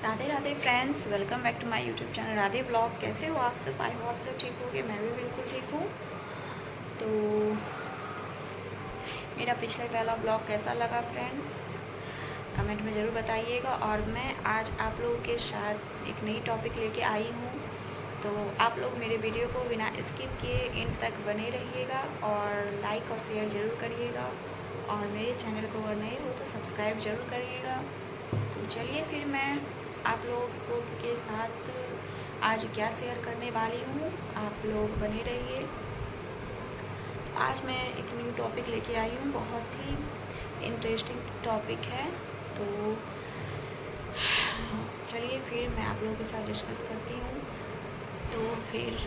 Radhe Radhe friends, welcome back to my YouTube channel Radhe blog. कैसे हो आप सब? आई हो आप सब ठीक होगे। मैं भी बिल्कुल ठीक हूँ। तो मेरा पिछले पहला ब्लॉग कैसा लगा फ्रेंड्स, कमेंट में ज़रूर बताइएगा। और मैं आज आप लोगों के साथ एक नई टॉपिक लेके आई हूँ। तो आप लोग मेरे वीडियो को बिना स्किप किए एंड तक बने रहिएगा और लाइक और शेयर ज़रूर करिएगा। और मेरे चैनल को अगर नए हो तो सब्सक्राइब ज़रूर करिएगा। तो चलिए फिर मैं आप लोगों के साथ आज क्या शेयर करने वाली हूँ, आप लोग बने रहिए। आज मैं एक न्यू टॉपिक लेके आई हूँ, बहुत ही इंटरेस्टिंग टॉपिक है। तो चलिए फिर मैं आप लोगों के साथ डिस्कस करती हूँ। तो फिर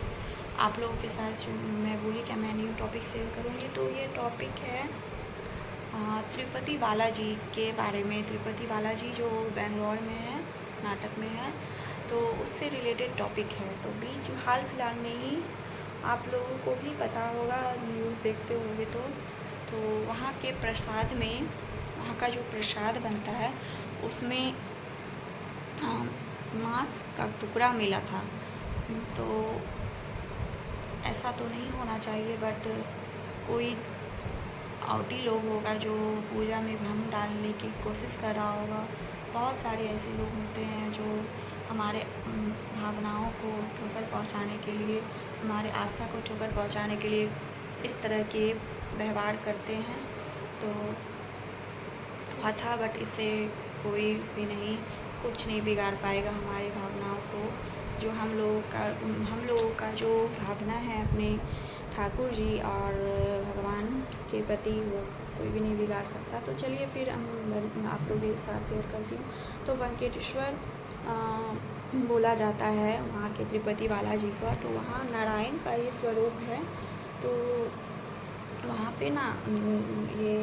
आप लोगों के साथ जो मैं बोली क्या मैं न्यू टॉपिक शेयर करूँगी, तो ये टॉपिक है तिरुपति बालाजी के बारे में। तिरुपति बालाजी जो बेंगलोर में है, कर्नाटक में है, तो उससे रिलेटेड टॉपिक है। तो बीच हाल फिलहाल में ही आप लोगों को भी पता होगा, न्यूज़ देखते होंगे तो वहाँ के प्रसाद में, वहाँ का जो प्रसाद बनता है उसमें मांस का टुकड़ा मिला था। तो ऐसा तो नहीं होना चाहिए, बट कोई आउटी लोग होगा जो पूजा में भंग डालने की कोशिश कर रहा होगा। बहुत सारे ऐसे लोग होते हैं जो हमारे भावनाओं को ठोकर पहुंचाने के लिए, हमारे आस्था को ठोकर पहुंचाने के लिए इस तरह के व्यवहार करते हैं। तो हुआ था, बट इससे कोई भी नहीं, कुछ नहीं बिगाड़ पाएगा हमारी भावनाओं को। जो हम लोगों का जो भावना है अपने ठाकुर जी और भगवान के प्रति, वो कोई भी नहीं बिगाड़ सकता। तो चलिए फिर हम आप लोगों के साथ शेयर करती हूँ। तो वेंकटेश्वर बोला जाता है वहाँ के तिरुपति बालाजी का। तो वहाँ नारायण का ये स्वरूप है। तो वहाँ पे ना ये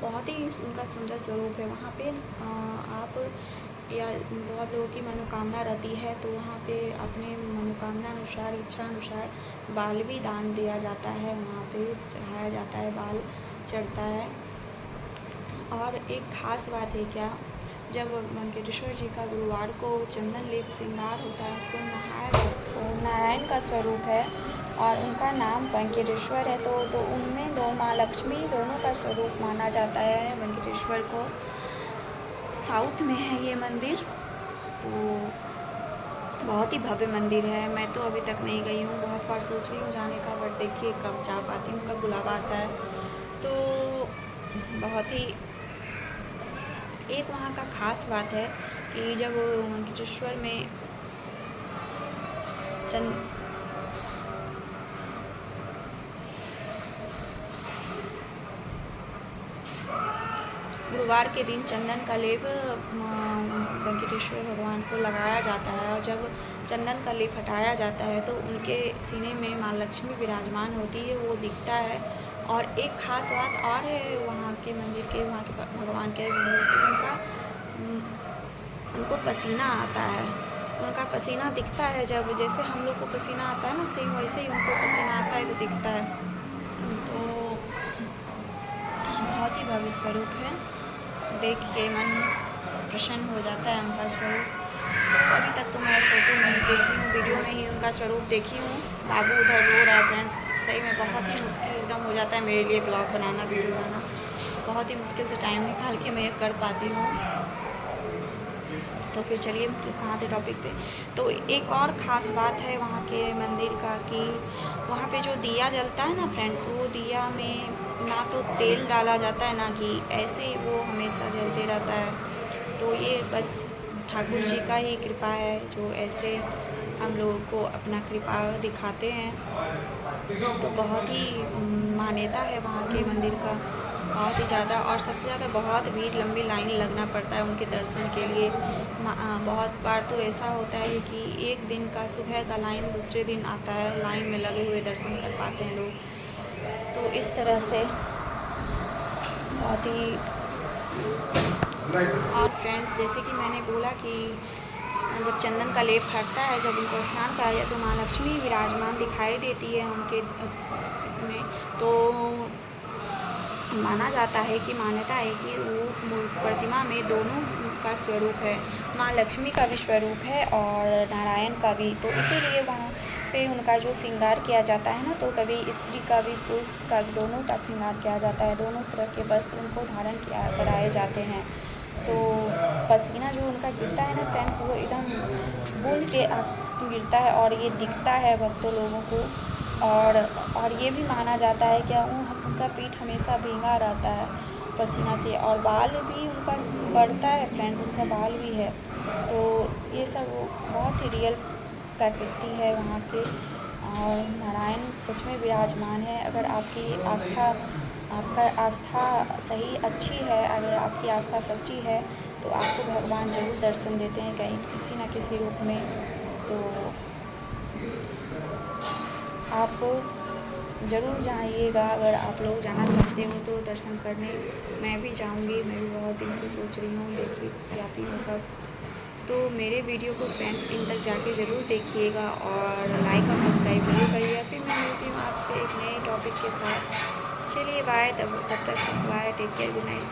बहुत ही उनका सुंदर स्वरूप है। वहाँ पे आप या बहुत लोगों की मनोकामना रहती है, तो वहाँ पे अपने मनोकामना अनुसार, इच्छा अनुसार बाल भी दान दिया जाता है, वहाँ पे चढ़ाया जाता है, बाल चढ़ता है। और एक ख़ास बात है क्या, जब वेंकटेश्वर जी का गुरुवार को चंदन लेप श्रृंगार होता है, उसको नहाया जाता है। नारायण का स्वरूप है और उनका नाम वेंकटेश्वर है। तो उनमें दो माँ लक्ष्मी दोनों का स्वरूप माना जाता है वेंकटेश्वर को। साउथ में है ये मंदिर। तो बहुत ही भव्य मंदिर है। मैं तो अभी तक नहीं गई हूँ, बहुत बार सोच रही हूँ जाने का, बट देखिए कब जा पाती हूँ, कब बुलावा आता है। तो बहुत ही एक वहाँ का ख़ास बात है कि जब वेंकटेश्वर में गुरुवार के दिन चंदन का लेप वेंकटेश्वर भगवान को लगाया जाता है। और जब चंदन का लेप हटाया जाता है तो उनके सीने में माँ लक्ष्मी विराजमान होती है, वो दिखता है। और एक ख़ास बात और है वहाँ के मंदिर के, वहाँ के भगवान के मंदिर के, उनको पसीना आता है। उनका पसीना दिखता है, जब जैसे हम लोग को पसीना आता है ना, सेम वैसे ही उनको पसीना आता है तो दिखता है। तो बहुत ही भव्य स्वरूप है, देख के मन प्रसन्न हो जाता है उनका स्वरूप। तो अभी तक तो मैं फ़ोटो नहीं देखी हूँ, वीडियो में ही उनका स्वरूप देखी हूँ। बाबू उधर रो रहा है फ्रेंड्स। सही में बहुत ही मुश्किल एकदम हो जाता है मेरे लिए ब्लॉग बनाना, वीडियो बनाना। बहुत ही मुश्किल से टाइम निकाल के मैं कर पाती हूँ। तो फिर चलिए वहाँ के टॉपिक पे। तो एक और ख़ास बात है वहाँ के मंदिर का कि वहाँ पे जो दिया जलता है ना फ्रेंड्स, वो दिया में ना तो तेल डाला जाता है ना घी, ऐसे ही वो हमेशा जलते रहता है। तो ये बस ठाकुर जी का ही कृपा है जो ऐसे हम लोगों को अपना कृपा दिखाते हैं। तो बहुत ही मान्यता है वहाँ के मंदिर का, बहुत ही ज़्यादा। और सबसे ज़्यादा बहुत भीड़, लंबी लाइन लगना पड़ता है उनके दर्शन के लिए। बहुत बार तो ऐसा होता है कि एक दिन का सुबह का लाइन दूसरे दिन आता है, लाइन में लगे हुए दर्शन कर पाते हैं लोग। तो इस तरह से बहुत ही। और फ्रेंड्स, जैसे कि मैंने बोला कि जब चंदन का लेप हटता है, जब उनको स्नान कराया जाए तो माँ लक्ष्मी विराजमान दिखाई देती है उनके में। तो माना जाता है कि मान्यता है कि वो प्रतिमा में दोनों का स्वरूप है, माँ लक्ष्मी का भी स्वरूप है और नारायण का भी। तो इसीलिए वहाँ पे उनका जो श्रृंगार किया जाता है ना, तो कभी स्त्री का भी पुरुष का भी दोनों का श्रृंगार किया जाता है, दोनों तरह के वस्त्र उनको धारण किया कराए जाते हैं। तो पसीना जो उनका गिरता है ना फ्रेंड्स, वो एकदम बूंद के गिरता है और ये दिखता है भक्तों लोगों को। और ये भी माना जाता है कि उनका पीठ हमेशा भींगा रहता है पसीना से, और बाल भी उनका बढ़ता है फ्रेंड्स, उनका बाल भी है। तो ये सब बहुत ही रियल प्रकृति है वहाँ के। और नारायण सच में विराजमान है। अगर आपका आस्था सही अच्छी है, अगर आपकी आस्था सच्ची है, तो आपको भगवान ज़रूर दर्शन देते हैं कहीं किसी न किसी रूप में। तो आप ज़रूर जाइएगा, अगर आप लोग जाना चाहते हो तो दर्शन करने। मैं भी जाऊंगी, मैं भी बहुत दिन से सोच रही हूँ, देखिए जाती हूँ कब। तो मेरे वीडियो को फ्रेंड इन तक जाके ज़रूर देखिएगा और लाइक और सब्सक्राइब जरूर करिएगा। फिर मैं मिलती हूँ आपसे एक नए टॉपिक के साथ। चलिए बाय, तब तक bye, take care, good night.